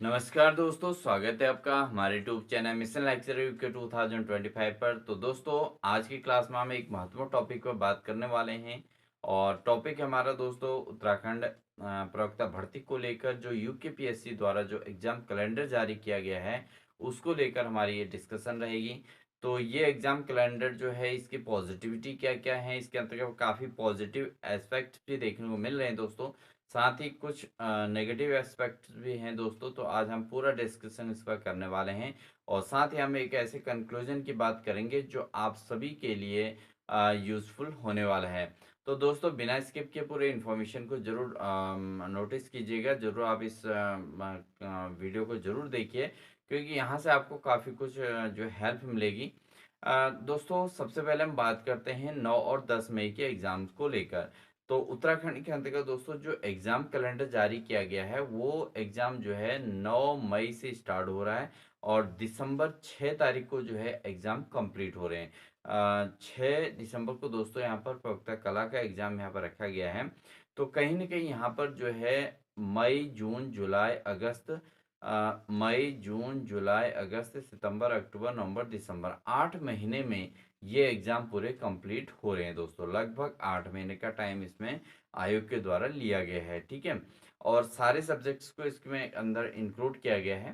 नमस्कार दोस्तों, स्वागत है आपका हमारे YouTube channel mission lecture UK 2025 पर। तो दोस्तों, आज की क्लास में हम एक महत्वपूर्ण टॉपिक पर बात करने वाले हैं। और टॉपिक है हमारा दोस्तों उत्तराखंड प्रवक्ता भर्ती को लेकर जो यूकेपीएससी द्वारा जो एग्जाम कैलेंडर जारी किया गया है उसको लेकर हमारी ये डिस्कशन रहेगी। तो ये एग्जाम कैलेंडर जो है इसकी पॉजिटिविटी क्या क्या है, इसके अंतर्गत काफ़ी पॉजिटिव एस्पेक्ट भी देखने को मिल रहे हैं दोस्तों। साथ ही कुछ नेगेटिव एस्पेक्ट्स भी हैं दोस्तों। तो आज हम पूरा डिस्कशन इस पर करने वाले हैं और साथ ही हम एक ऐसे कंक्लूजन की बात करेंगे जो आप सभी के लिए यूज़फुल होने वाला है। तो दोस्तों, बिना स्किप किए पूरे इन्फॉर्मेशन को जरूर नोटिस कीजिएगा। जरूर आप इस वीडियो को जरूर देखिए, क्योंकि यहाँ से आपको काफ़ी कुछ जो हेल्प मिलेगी। दोस्तों, सबसे पहले हम बात करते हैं 9 और 10 मई के एग्ज़ाम्स को लेकर। तो उत्तराखंड के अंतर्गत दोस्तों जो एग्ज़ाम कैलेंडर जारी किया गया है वो एग्ज़ाम जो है 9 मई से स्टार्ट हो रहा है और दिसंबर 6 तारीख को जो है एग्ज़ाम कंप्लीट हो रहे हैं। 6 दिसंबर को दोस्तों यहाँ पर प्रवक्ता कला का एग्ज़ाम यहाँ पर रखा गया है। तो कहीं न कहीं यहाँ पर जो है मई, जून, जुलाई, अगस्त, मई, जून, जुलाई, अगस्त, सितंबर, अक्टूबर, नवंबर, दिसंबर 8 महीने में ये एग्ज़ाम पूरे कंप्लीट हो रहे हैं दोस्तों। लगभग 8 महीने का टाइम इसमें आयोग के द्वारा लिया गया है, ठीक है? और सारे सब्जेक्ट्स को इसमें अंदर इंक्लूड किया गया है।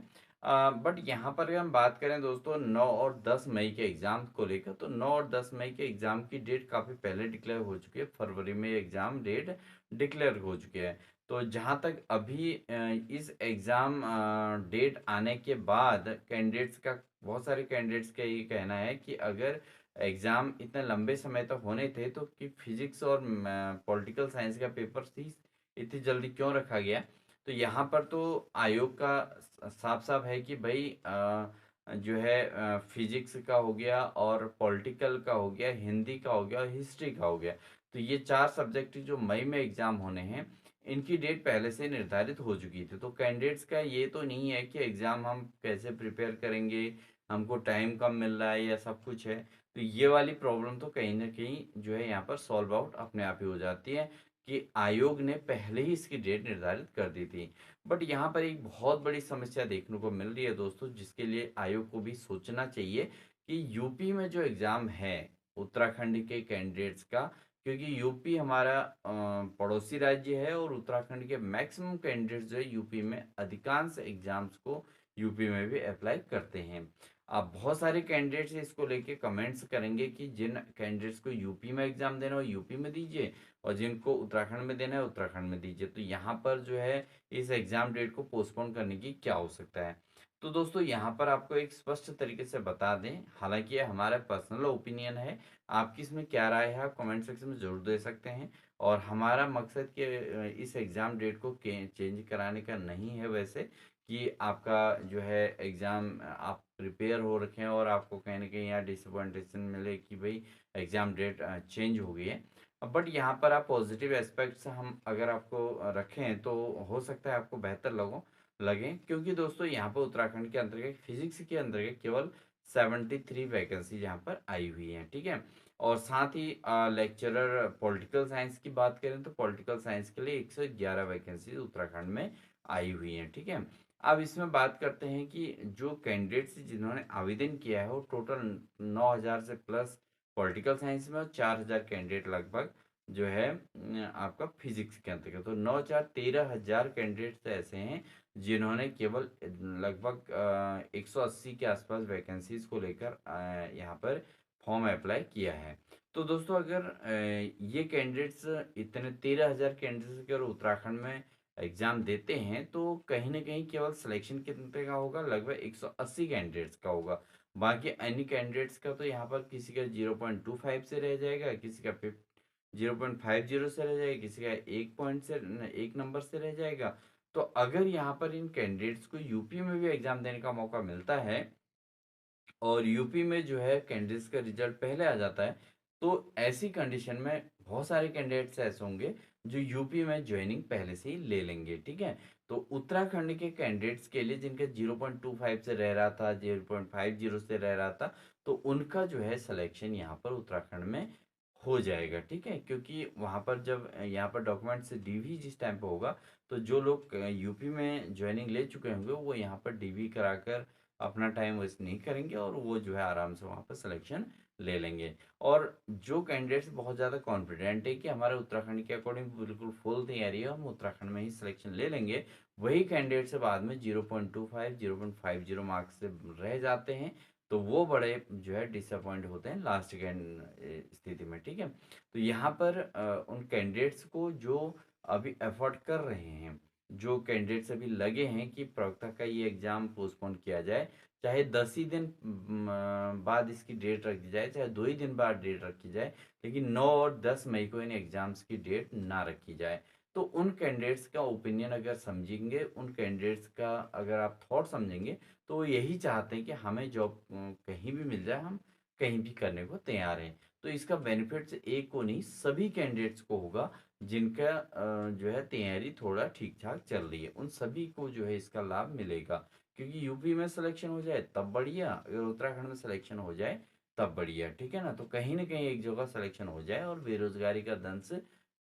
बट यहाँ पर अगर हम बात करें दोस्तों 9 और 10 मई के एग्ज़ाम को लेकर, तो 9 और 10 मई के एग्ज़ाम की डेट काफ़ी पहले डिक्लेयर हो चुकी है। फरवरी में एग्ज़ाम डेट डिक्लेयर हो चुकी है। तो जहाँ तक अभी इस एग्ज़ाम डेट आने के बाद कैंडिडेट्स का, बहुत सारे कैंडिडेट्स का ये कहना है कि अगर एग्ज़ाम इतने लंबे समय तक होने थे तो कि फिजिक्स और पॉलिटिकल साइंस का पेपर ही इतनी जल्दी क्यों रखा गया। तो यहाँ पर तो आयोग का साफ साफ है कि भाई जो है फिजिक्स का हो गया और पॉलिटिकल का हो गया, हिंदी का हो गया और हिस्ट्री का हो गया। तो ये 4 सब्जेक्ट जो मई में एग्ज़ाम होने हैं इनकी डेट पहले से निर्धारित हो चुकी थी। तो कैंडिडेट्स का ये तो नहीं है कि एग्ज़ाम हम कैसे प्रिपेयर करेंगे, हमको टाइम कम मिल रहा है या सब कुछ है। तो ये वाली प्रॉब्लम तो कहीं न कहीं जो है यहाँ पर सॉल्व आउट अपने आप ही हो जाती है कि आयोग ने पहले ही इसकी डेट निर्धारित कर दी थी। बट यहाँ पर एक बहुत बड़ी समस्या देखने को मिल रही है दोस्तों, जिसके लिए आयोग को भी सोचना चाहिए कि यूपी में जो एग्ज़ाम है उत्तराखंड के कैंडिडेट्स का, क्योंकि यूपी हमारा पड़ोसी राज्य है और उत्तराखंड के मैक्सिमम कैंडिडेट्स जो है यूपी में अधिकांश एग्ज़ाम्स को यूपी में भी अप्लाई करते हैं। अब बहुत सारे कैंडिडेट्स इसको लेके कमेंट्स करेंगे कि जिन कैंडिडेट्स को यूपी में एग्ज़ाम देना हो यूपी में दीजिए और जिनको उत्तराखंड में देना है उत्तराखंड में दीजिए। तो यहाँ पर जो है इस एग्ज़ाम डेट को पोस्टपोन करने की क्या हो सकता है। तो दोस्तों, यहाँ पर आपको एक स्पष्ट तरीके से बता दें, हालांकि ये हमारा पर्सनल ओपिनियन है, आपकी इसमें क्या राय है आप कमेंट सेक्शन में ज़रूर दे सकते हैं। और हमारा मकसद कि इस एग्ज़ाम डेट को चेंज कराने का नहीं है वैसे, कि आपका जो है एग्ज़ाम आप प्रिपेयर हो रखे हैं और आपको कहीं न कहीं यहाँ डिसअपॉइंटेशन मिले कि भई एग्ज़ाम डेट चेंज हो गई है। बट यहाँ पर आप पॉज़िटिव एस्पेक्ट्स हम अगर आपको रखें तो हो सकता है आपको बेहतर लगें, क्योंकि दोस्तों यहाँ पर उत्तराखंड के अंतर्गत फिज़िक्स के अंतर्गत केवल 73 वैकेंसी यहाँ पर आई हुई हैं, ठीक है? और साथ ही लेक्चरर पॉलिटिकल साइंस की बात करें तो पॉलिटिकल साइंस के लिए 111 वैकेंसी उत्तराखंड में आई हुई हैं, ठीक है? अब इसमें बात करते हैं कि जो कैंडिडेट्स जिन्होंने आवेदन किया है वो टोटल 9,000 से प्लस पॉलिटिकल साइंस में और 4,000 कैंडिडेट लगभग जो है आपका फिजिक्स के अंतर्गत। तो 9,13,000 कैंडिडेट्स ऐसे हैं जिन्होंने केवल लगभग 180 के आसपास वैकेंसीज को लेकर यहाँ पर फॉर्म अप्लाई किया है। तो दोस्तों, अगर ये कैंडिडेट्स इतने 13,000 कैंडिडेट्स अगर उत्तराखंड में एग्ज़ाम देते हैं तो कहीं न कहीं केवल सिलेक्शन कितने का होगा, लगभग 180 कैंडिडेट्स का होगा। बाकी अन्य कैंडिडेट्स का तो यहाँ पर किसी का 0.25 से रह जाएगा, किसी का 0.50 से रह जाएगा, किसी का 1 पॉइंट से 1 नंबर से रह जाएगा। तो अगर यहाँ पर इन कैंडिडेट्स को यूपी में भी एग्ज़ाम देने का मौका मिलता है और यूपी में जो है कैंडिडेट्स का रिजल्ट पहले आ जाता है, तो ऐसी कंडीशन में बहुत सारे कैंडिडेट्स ऐसे होंगे जो यूपी में ज्वाइनिंग पहले से ही ले लेंगे, ठीक है? तो उत्तराखंड के कैंडिडेट्स के लिए जिनका 0.25 से रह रहा था, 0.50 से रह रहा था, तो उनका जो है सिलेक्शन यहाँ पर उत्तराखंड में हो जाएगा, ठीक है? क्योंकि वहाँ पर जब यहाँ पर डॉक्यूमेंट्स डीवी जिस टाइम पे होगा, तो जो लोग यूपी में जॉइनिंग ले चुके होंगे, वो यहाँ पर डीवी कराकर अपना टाइम वेस्ट नहीं करेंगे और वो जो है आराम से वहाँ पर सिलेक्शन ले लेंगे। और जो कैंडिडेट्स बहुत ज़्यादा कॉन्फिडेंट है कि हमारे उत्तराखंड के अकॉर्डिंग बिल्कुल फुल तैयारी है, हम उत्तराखंड में ही सिलेक्शन ले लेंगे, वही कैंडिडेट से बाद में 0.25 0.50 मार्क्स से रह जाते हैं, तो वो बड़े जो है डिसअपॉइंट होते हैं लास्ट के स्थिति में, ठीक है? तो यहाँ पर उन कैंडिडेट्स को जो अभी एफर्ट कर रहे हैं, जो कैंडिडेट्स अभी लगे हैं कि प्रवक्ता का ये एग्ज़ाम पोस्टपोन किया जाए, चाहे 10 ही दिन बाद इसकी डेट रख दी जाए, चाहे 2 ही दिन बाद डेट रखी जाए, लेकिन 9 और 10 मई को इन एग्ज़ाम्स की डेट ना रखी जाए। तो उन कैंडिडेट्स का ओपिनियन अगर समझेंगे, उन कैंडिडेट्स का अगर आप थॉट समझेंगे, तो वो यही चाहते हैं कि हमें जॉब कहीं भी मिल जाए, हम कहीं भी करने को तैयार हैं। तो इसका बेनिफिट्स एक को नहीं, सभी कैंडिडेट्स को होगा जिनका जो है तैयारी थोड़ा ठीक-ठाक चल रही है। उन सभी को जो है इसका लाभ मिलेगा। क्योंकि यूपी में सिलेक्शन हो जाए तब बढ़िया, अगर उत्तराखंड में सिलेक्शन हो जाए तब बढ़िया, ठीक है ना? तो कहीं न कहीं एक जगह सिलेक्शन हो जाए और बेरोज़गारी का दंश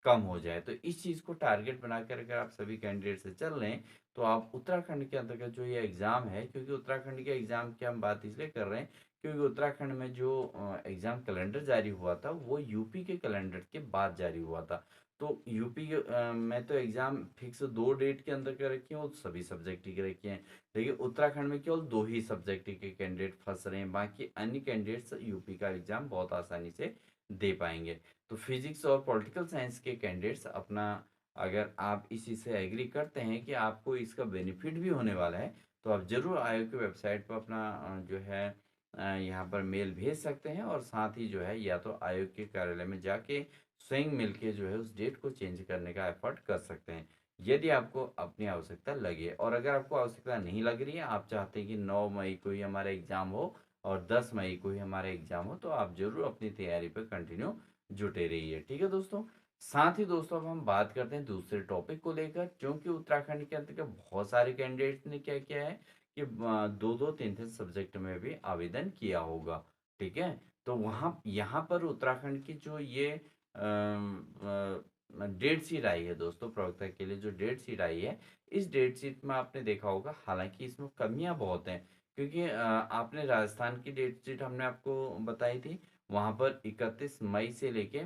कम हो जाए। तो इस चीज़ को टारगेट बनाकर अगर आप सभी कैंडिडेट से चल रहे हैं, तो आप उत्तराखंड के अंतर्गत जो ये एग्ज़ाम है, क्योंकि उत्तराखंड के एग्ज़ाम की हम बात इसलिए कर रहे हैं, क्योंकि उत्तराखंड में जो एग्ज़ाम कैलेंडर जारी हुआ था, वो यूपी के कैलेंडर के बाद जारी हुआ था। तो यूपी में तो एग्ज़ाम फिक्स 2 डेट के अंदर कर रखी है, वो सभी सब्जेक्ट की रखी हैं। देखिए उत्तराखंड में केवल 2 ही सब्जेक्ट के कैंडिडेट फँस रहे हैं, बाकी अन्य कैंडिडेट्स यूपी का एग्ज़ाम बहुत आसानी से दे पाएँगे। तो फिज़िक्स और पॉलिटिकल साइंस के कैंडिडेट्स अपना, अगर आप इस चीज़ से एग्री करते हैं कि आपको इसका बेनिफिट भी होने वाला है, तो आप ज़रूर आयोग की वेबसाइट पर अपना जो है यहाँ पर मेल भेज सकते हैं और साथ ही जो है या तो आयोग के कार्यालय में जाके स्वयं मिल के जो है उस डेट को चेंज करने का एफ़र्ट कर सकते हैं। यदि आपको अपनी आवश्यकता लगे, और अगर आपको आवश्यकता नहीं लग रही है, आप चाहते हैं कि 9 मई को ही हमारा एग्ज़ाम हो और 10 मई को ही हमारा एग्ज़ाम हो, तो आप ज़रूर अपनी तैयारी पे कंटिन्यू जुटे रहिए। ठीक है दोस्तों? साथ ही दोस्तों, अब हम बात करते हैं दूसरे टॉपिक को लेकर, क्योंकि उत्तराखंड के अंतर्गत बहुत सारे कैंडिडेट्स ने क्या किया है कि 2-2 3-3 सब्जेक्ट में भी आवेदन किया होगा। ठीक है? तो वहाँ यहाँ पर उत्तराखंड की जो ये डेट शीट आई है दोस्तों, प्रवक्ता के लिए जो डेट शीट आई है, इस डेट शीट में आपने देखा होगा, हालाँकि इसमें कमियाँ बहुत हैं, क्योंकि आपने राजस्थान की डेट शीट हमने आपको बताई थी, वहाँ पर 31 मई से लेके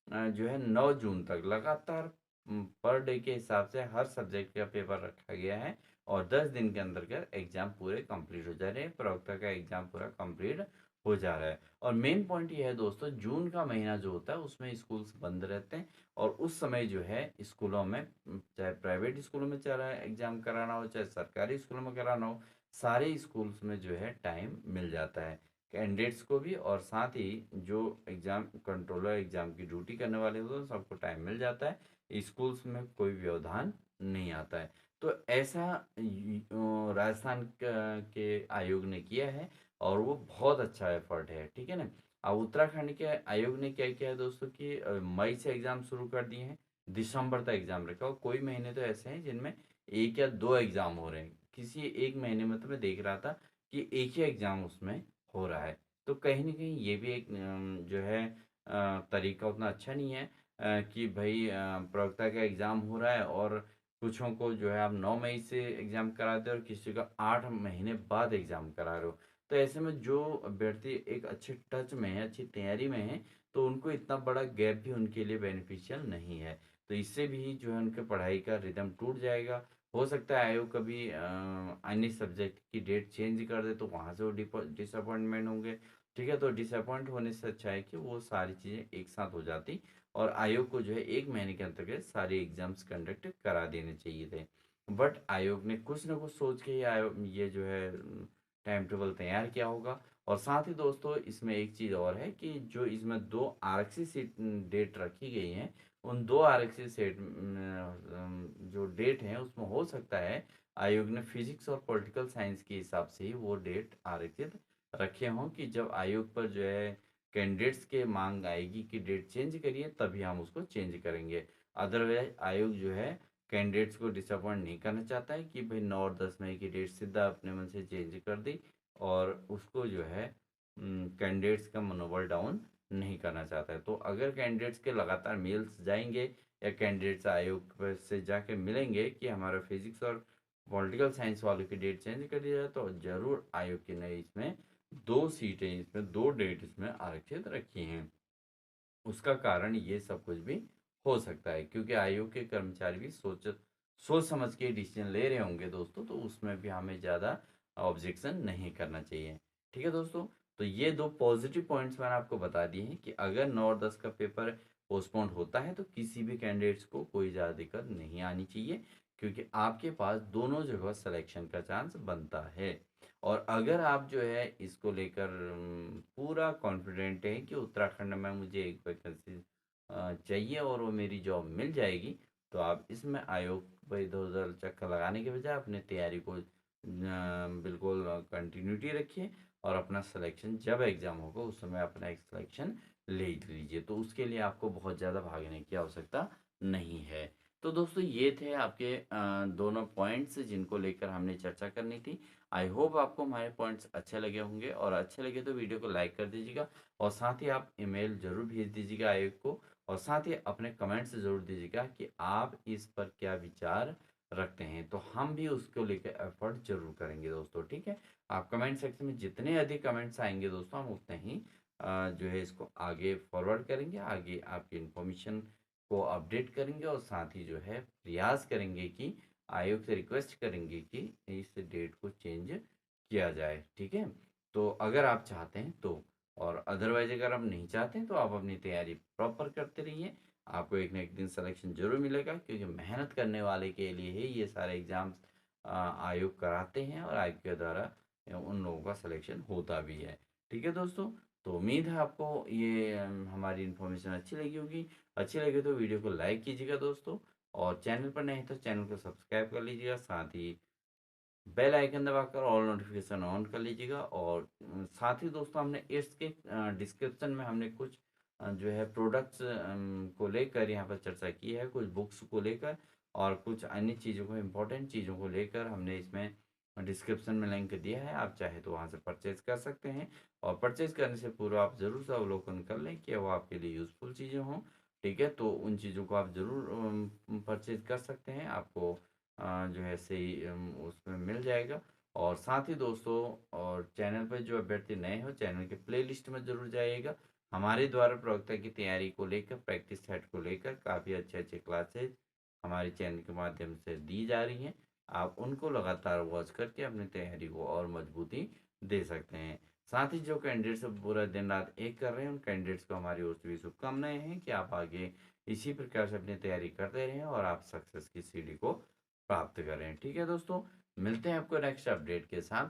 जो है 9 जून तक लगातार पर डे के हिसाब से हर सब्जेक्ट का पेपर रखा गया है और 10 दिन के अंदर का एग्ज़ाम पूरे कंप्लीट हो जा रहे हैं, प्रवक्ता का एग्ज़ाम पूरा कंप्लीट हो जा रहा है। और मेन पॉइंट ये है दोस्तों, जून का महीना जो होता है उसमें स्कूल्स बंद रहते हैं और उस समय जो है स्कूलों में, चाहे प्राइवेट स्कूलों में चल रहा है एग्ज़ाम कराना हो, चाहे सरकारी स्कूलों में कराना हो, सारे स्कूल्स में जो है टाइम मिल जाता है कैंडिडेट्स को भी, और साथ ही जो एग्ज़ाम कंट्रोलर एग्ज़ाम की ड्यूटी करने वाले होते हैं सबको टाइम मिल जाता है, स्कूल्स में कोई व्यवधान नहीं आता है। तो ऐसा राजस्थान के आयोग ने किया है और वो बहुत अच्छा एफर्ट है, ठीक है ना? अब उत्तराखंड के आयोग ने क्या किया है दोस्तों कि मई से एग्ज़ाम शुरू कर दिए हैं, दिसंबर तक एग्ज़ाम रखा, और कोई महीने तो ऐसे हैं जिनमें 1 या 2 एग्ज़ाम हो रहे हैं। किसी एक महीने में तो मैं देख रहा था कि 1 ही एग्ज़ाम उसमें हो रहा है। तो कहीं न कहीं ये भी एक जो है तरीका उतना अच्छा नहीं है कि भई प्रवक्ता का एग्ज़ाम हो रहा है और कुछों को जो है आप 9 मई से एग्ज़ाम कराते हो और किसी का 8 महीने बाद एग्ज़ाम करा रहे हो। तो ऐसे में जो अभ्यर्थी एक अच्छे टच में है, अच्छी तैयारी में है, तो उनको इतना बड़ा गैप भी उनके लिए बेनिफिशियल नहीं है। तो इससे भी जो है उनके पढ़ाई का रिदम टूट जाएगा। हो सकता है आयोग कभी अन्य सब्जेक्ट की डेट चेंज कर दे, तो वहाँ से वो डिसअपॉइंटमेंट होंगे। ठीक है? तो डिसअपॉइंट होने से अच्छा है कि वो सारी चीज़ें एक साथ हो जाती और आयोग को जो है 1 महीने के अंतर्गत सारे एग्ज़ाम्स कंडक्ट करा देने चाहिए थे। बट आयोग ने कुछ न कुछ सोच के ये जो है टाइम टेबल तैयार किया होगा। और साथ ही दोस्तों, इसमें एक चीज़ और है कि जो इसमें 2 आरक्षित सीट डेट रखी गई हैं, उन 2 आरक्षित जो डेट हैं उसमें हो सकता है आयोग ने फिज़िक्स और पॉलिटिकल साइंस के हिसाब से ही वो डेट आरक्षित रखे हों कि जब आयोग पर जो है कैंडिडेट्स के माँग आएगी कि डेट चेंज करिए, तभी हम उसको चेंज करेंगे। अदरवाइज़ आयोग जो है कैंडिडेट्स को डिसअपॉइंट नहीं करना चाहता है कि भई 9 और 10 मई की डेट सीधा अपने मन से चेंज कर दी और उसको जो है कैंडिडेट्स का मनोबल डाउन नहीं करना चाहता है। तो अगर कैंडिडेट्स के लगातार मेल्स जाएंगे या कैंडिडेट्स आयोग से जाके मिलेंगे कि हमारा फिजिक्स और पॉलिटिकल साइंस वालों की डेट चेंज कर दिया जाए, तो जरूर आयोग की नई इसमें 2 सीटें, इसमें 2 डेट इसमें आरक्षित रखी हैं। उसका कारण ये सब कुछ भी हो सकता है, क्योंकि आयोग के कर्मचारी भी सोच समझ के डिसीजन ले रहे होंगे दोस्तों, तो उसमें भी हमें ज़्यादा ऑब्जेक्शन नहीं करना चाहिए। ठीक है दोस्तों, तो ये 2 पॉजिटिव पॉइंट्स मैंने आपको बता दिए हैं कि अगर 9 और 10 का पेपर पोस्टपोन होता है तो किसी भी कैंडिडेट्स को कोई ज़्यादा दिक्कत नहीं आनी चाहिए, क्योंकि आपके पास दोनों जगह सिलेक्शन का चांस बनता है। और अगर आप जो है इसको लेकर पूरा कॉन्फिडेंट है कि उत्तराखंड में मुझे एक वैकेंसी चाहिए और वो मेरी जॉब मिल जाएगी, तो आप इसमें आयोग पर इधर उधर चक्कर लगाने के बजाय अपने तैयारी को बिल्कुल कंटिन्यूटी रखिए और अपना सिलेक्शन जब एग्ज़ाम होगा उस समय अपना एक सिलेक्शन ले लीजिए। तो उसके लिए आपको बहुत ज़्यादा भागने की आवश्यकता नहीं है। तो दोस्तों ये थे आपके दोनों पॉइंट्स जिनको लेकर हमने चर्चा करनी थी। आई होप आपको हमारे पॉइंट्स अच्छे लगे होंगे, और अच्छे लगे तो वीडियो को लाइक कर दीजिएगा और साथ ही आप ईमेल ज़रूर भेज दीजिएगा आयोग को, और साथ ही अपने कमेंट्स ज़रूर दीजिएगा कि आप इस पर क्या विचार रखते हैं, तो हम भी उसको लेकर एफर्ट ज़रूर करेंगे दोस्तों। ठीक है, आप कमेंट सेक्शन में जितने अधिक कमेंट्स आएंगे दोस्तों, हम उतने ही जो है इसको आगे फॉरवर्ड करेंगे, आगे आपकी इन्फॉर्मेशन को अपडेट करेंगे, और साथ ही जो है प्रयास करेंगे कि आयोग से रिक्वेस्ट करेंगे कि इस डेट को चेंज किया जाए। ठीक है, तो अगर आप चाहते हैं तो, और अदरवाइज अगर आप नहीं चाहते हैं तो आप अपनी तैयारी प्रॉपर करते रहिए। आपको एक ना एक दिन सिलेक्शन जरूर मिलेगा, क्योंकि मेहनत करने वाले के लिए ही ये सारे एग्ज़ाम्स आयोग कराते हैं और आयोग के द्वारा उन लोगों का सिलेक्शन होता भी है। ठीक है दोस्तों, तो उम्मीद है आपको ये हमारी इन्फॉर्मेशन अच्छी लगी होगी। अच्छी लगे तो वीडियो को लाइक कीजिएगा दोस्तों, और चैनल पर नहीं तो चैनल को सब्सक्राइब कर लीजिएगा, साथ ही बेल आइकन दबाकर ऑल नोटिफिकेशन ऑन कर लीजिएगा। और साथ ही दोस्तों हमने इसके डिस्क्रिप्शन में हमने कुछ जो है प्रोडक्ट्स को लेकर यहाँ पर चर्चा की है, कुछ बुक्स को लेकर और कुछ अन्य चीज़ों को, इम्पोर्टेंट चीज़ों को लेकर हमने इसमें डिस्क्रिप्शन में लिंक दिया है। आप चाहे तो वहाँ से परचेज कर सकते हैं, और परचेज करने से पूर्व आप ज़रूर से अवलोकन कर लें कि वो आपके लिए यूज़फुल चीज़ें हों। ठीक है, तो उन चीज़ों को आप ज़रूर परचेज कर सकते हैं, आपको जो है सही उसमें मिल जाएगा। और साथ ही दोस्तों, और चैनल पर जो अभ्यर्थी नए हो, चैनल के प्लेलिस्ट में ज़रूर जाइएगा। हमारे द्वारा प्रवक्ता की तैयारी को लेकर, प्रैक्टिस सेट को लेकर काफ़ी अच्छे अच्छे क्लासेज हमारे चैनल के माध्यम से दी जा रही हैं। आप उनको लगातार वॉच करके अपनी तैयारी को और मजबूती दे सकते हैं। साथ ही जो कैंडिडेट्स पूरा दिन रात एक कर रहे हैं, उन कैंडिडेट्स को हमारी ओर से भी शुभकामनाएं हैं कि आप आगे इसी प्रकार से अपनी तैयारी करते रहें और आप सक्सेस की सीढ़ी को प्राप्त करें। ठीक है दोस्तों, मिलते हैं आपको नेक्स्ट अपडेट के साथ।